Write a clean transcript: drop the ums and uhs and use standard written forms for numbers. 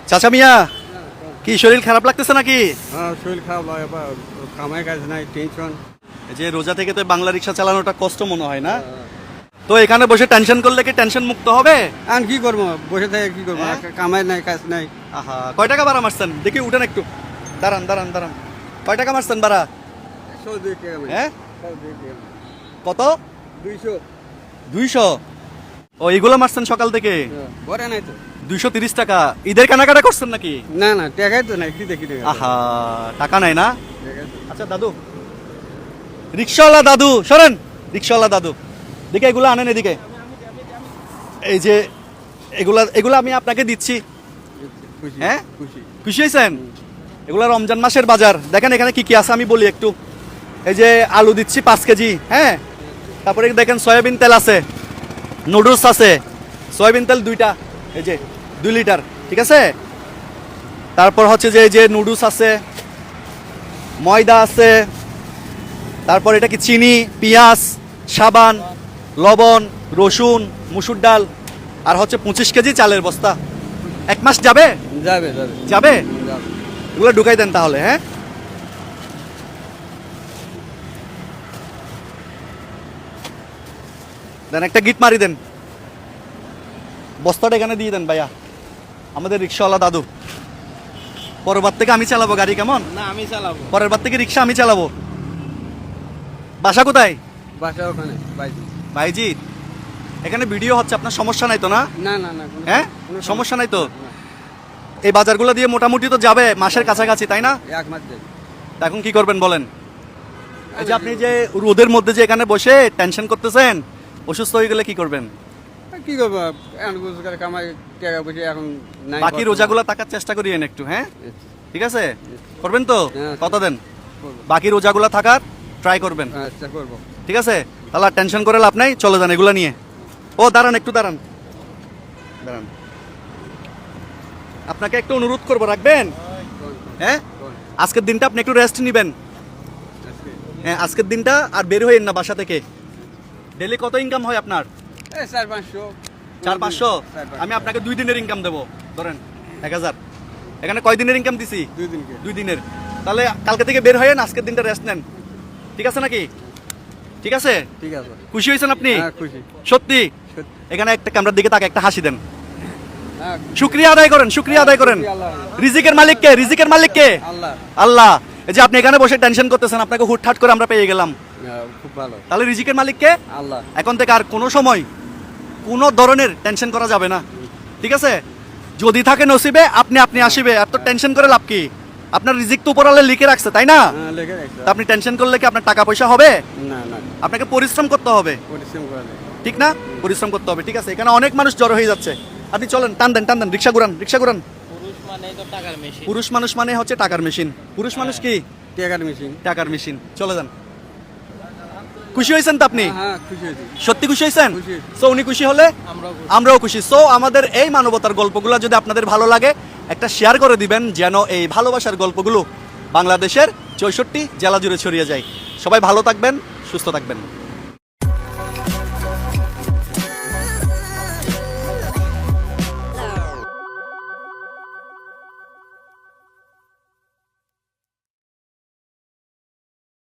চাচা মিয়া, কি শরীর খারাপ লাগতেছে নাকি? হ্যাঁ, শরীর খারাপ লাগে, কামাই কাজ নাই, টেনশন। এই যে রোজা থেকে তো বাংলা রিক্সা চালানোটা কষ্ট মনে হয় না? তো এখানে বসে টেনশন করলে কি টেনশন মুক্ত হবে? আর কি করবো, বসে থেকে কি করবো, হ্যাঁ? কামাই নাই, কাজ নাই। আহা, কয় টাকা ভাড়া মারছেন? দেখি উঠেন একটু, দাঁড়ান দাঁড়ান দাঁড়ান। কয় টাকা মারছেন ভাড়া? 100 টাকা মানে। হ্যাঁ, 100 টাকা। কত? 200। 200? ও, এগুলো মারছেন সকাল থেকে? ভরে নাই তো। 230 টাকা। ঈদের কেনাকাটা করছেন নাকি? না না, টাকাই তো নাই, কি দেখি টাকা। আহা, টাকা নাই না? টাকাই তো। আচ্ছা দাদু, রিক্সাওয়ালা দাদু সরেন, রিক্সাওয়ালা দাদু দিকে এগুলো আনেন এদিকে। এই যে এগুলা এগুলা আমি আপনাকে দিচ্ছি। খুশি। হ্যাঁ? খুশি। খুশি হয়েছেন? এগুলা রমজান মাসের বাজার। দেখেন এখানে কি কি আছে আমি বলি একটু। এই যে আলু দিচ্ছি 5 কেজি, হ্যাঁ। তারপরে দেখেন সয়াবিন তেল আছে, নুডলস আছে, সয়াবিন তেল 2টা, এই যে 2 লিটার, ঠিক আছে। তারপর হচ্ছে যে এই যে নুডলস আছে, ময়দা আছে, তারপর এটা কি চিনি, পেঁয়াজ, সাবান, লবণ, রসুন, মুসুর ডাল, আর হচ্ছে 25 কেজি চালের বস্তা। 1 মাস যাবে? যাবে যাবে যাবে? যাবে। এগুলো ঢুকাই দেন তাহলে, হ্যাঁ। দেন একটা গিট মারি দেন, বস্তাটা এখানে দিয়ে দেন ভাইয়া, আমাদের রিক্সাওয়ালা দাদু। পরের বার থেকে আমি চালাবো গাড়ি, কেমন? না, আমি চালাবো। পরের বার থেকে রিক্সা আমি চালাবো। বাসা কোথায়? বাসা ওখানে বাইজি। ভাইজি, এখানে ভিডিও হচ্ছে, আপনার সমস্যা নাই তো না? না না না, হ্যাঁ, কোনো সমস্যা নাই তো? না। এই বাজারগুলো দিয়ে মোটামুটি তো যাবে মাসের কাছাকাছি, তাই না? 1 মাস যাবে। তা এখন কি করবেন বলেন? এই যে আপনি যে রোদের মধ্যে যে এখানে বসে টেনশন করতেছেন, অসুস্থ হয়ে গেলে কি করবেন? কি করবো, এখন রোজগার কামাই, টাকা পয়সা এখন নাই। বাকি রোজাগুলো টাকার চেষ্টা করিয়েন একটু, হ্যাঁ, ঠিক আছে? করবেন তো? হ্যাঁ। কত দেন? করবো। বাকি রোজাগুলো থাকার ট্রাই করবেন, আচ্ছা, করবো। ঠিক আছে? তাহলে টেনশন করে লাভ নাই, চলে যান এগুলো নিয়ে। ও দাঁড়ান, একটু দাঁড়ান দাঁড়ান, আপনাকে একটু অনুরোধ করবো, রাখবেন? হ্যাঁ, আজকের দিনটা আপনি একটু রেস্ট নেবেন। হ্যাঁ, আজকের দিনটা আর বের হইেন না বাসা থেকে। ডেলি কত ইনকাম হয় আপনার? 400-500। 400-500? আমি আপনাকে 2 দিনের ইনকাম দেবো, ধরেন 1000। এখানে কয় দিনের ইনকাম দিছি? 2 দিনকে। 2 দিনের। তাহলে কালকে থেকে বের হয়েন, আজকের দিনটা রেস্ট নেন, ঠিক আছে নাকি? ঠিক আছে? ঠিক আছে। খুশি হয়েছেন আপনি? হ্যাঁ, খুশি। সত্যি? সত্যি। এখানে একটা ক্যামেরার দিকে তাকে একটা হাসি দেন, হ্যাঁ, শুকরিয়া আদায় করেন, শুকরিয়া আদায় করেন। আল্লাহ। রিজিকের মালিক কে? রিজিকের মালিক কে? আল্লাহ। আল্লাহ। এই যে আপনি এখানে বসে টেনশন করতেছেন, আপনাকে হুটহাট করে আমরা পেয়ে গেলাম, খুব ভালো। তাহলে রিজিকের মালিক কে? আল্লাহ। এখন থেকে আর কোনো সময় কোনো ধরনের টেনশন করা যাবে না, ঠিক আছে? যদি থাকে নসিবে, আপনি আপনি আসিবে, এত টেনশন করে লাভ কি? আপনার রিজিক তো উপরালে লিখে রাখছে, তাই না? হ্যাঁ, লেগে রাখছে। তা আপনি টেনশন করলে কি আপনার টাকা পয়সা হবে? না না, আপনাকে পরিশ্রম করতে হবে, পরিশ্রম করে নেই। ঠিক না? পরিশ্রম করতে হবে, ঠিক আছে? এখানে অনেক মানুষ জড়ো হয়ে যাচ্ছে, আপনি চলেন, টান দেন টান দেন, রিক্সা ঘুরান, রিক্সা ঘুরান। পুরুষ মানে তো টাকার মেশিন। পুরুষ মানুষ মানে হচ্ছে টাকার মেশিন। পুরুষ মানুষ কি? টাকার মেশিন। টাকার মেশিন। চলে যান। খুশি হয়েছেন তো আপনি? হ্যাঁ, খুশি হয়েছি। সত্যি খুশি হয়েছেন? খুশি। সো উনি খুশি হলে আমরাও খুশি। সো আমাদের এই মানবতার গল্পগুলো যদি আপনাদের ভালো লাগে, একটা শেয়ার করে দিবেন, যেন এই ভালোবাসার গল্পগুলো বাংলাদেশের 64 জেলা জুড়ে ছড়িয়ে যায়। সবাই ভালো থাকবেন, সুস্থ থাকবেন।